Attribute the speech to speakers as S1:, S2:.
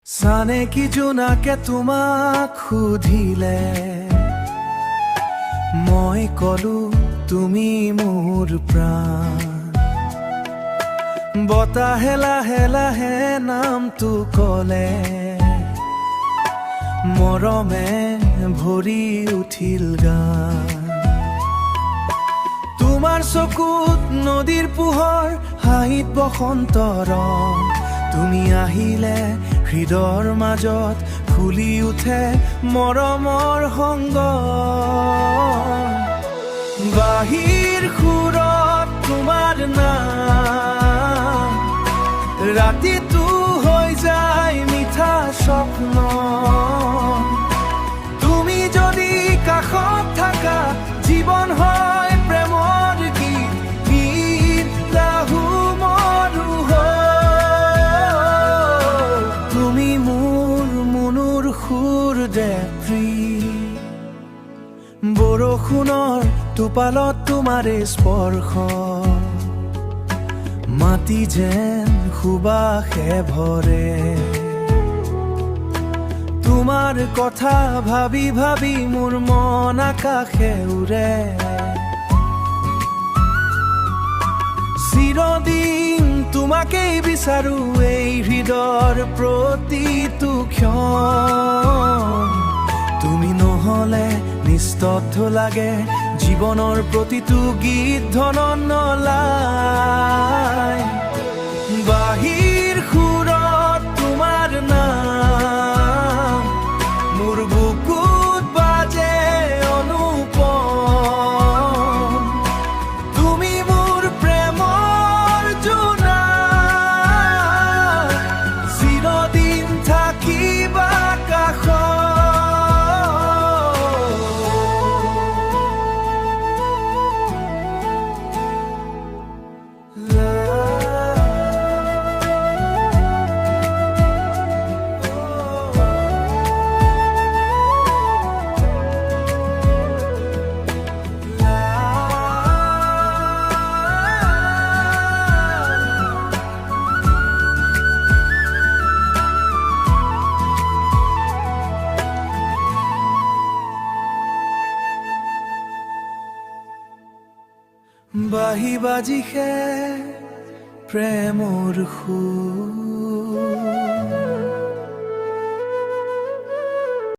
S1: জানে কি জোনাকে তোমাক সুধিলে মই কলো তুমি মোৰ প্ৰাণ। বতাহে লাহে লাহে নামটো কলে মৰমে ভৰি উঠিল গান। তোমাৰ চকুত নদীৰ পোহৰ, হাঁহিত বসন্ত ৰং। তুমি আহিলে হৃদয়ৰ মাজত ফুলি উঠে মৰমৰ সংগ। বাহিৰ সুৰত তোমাৰ নাম, ৰাতিটো হৈ যায় মিঠা স্বপ্ন। তুমি যদি কাষত থাকা জীৱন হয় প্ৰেমৰ গীত, গীত গাহো মৰো হৈ। তুমি মোৰ মনৰ সুৰ দেৱী, বৰষুণৰ টোপালত তোমাৰে স্পৰ্শ। মাটি যেন সুবাসে ভৰে, তোমাৰ কথা ভাবি ভাবি মোৰ মন আকাশে উৰে। চিৰদিন তোমাকেই বিচাৰো এই হৃদয়ৰ প্ৰতিটো ক্ষণ। তুমি নহলে নিস্তব্ধ লাগে জীৱনৰ প্ৰতিটো গীত ধ্বনত নলায়। বাহিৰ সুৰত তোমাৰ নাম, মোৰ বুকুত বাজে অনুপম। তুমি মোৰ প্ৰেমৰ জোনা, চিৰদিন থাকিবা কাষত। বাহি বাজিষে প্ৰেমৰ সুৰ।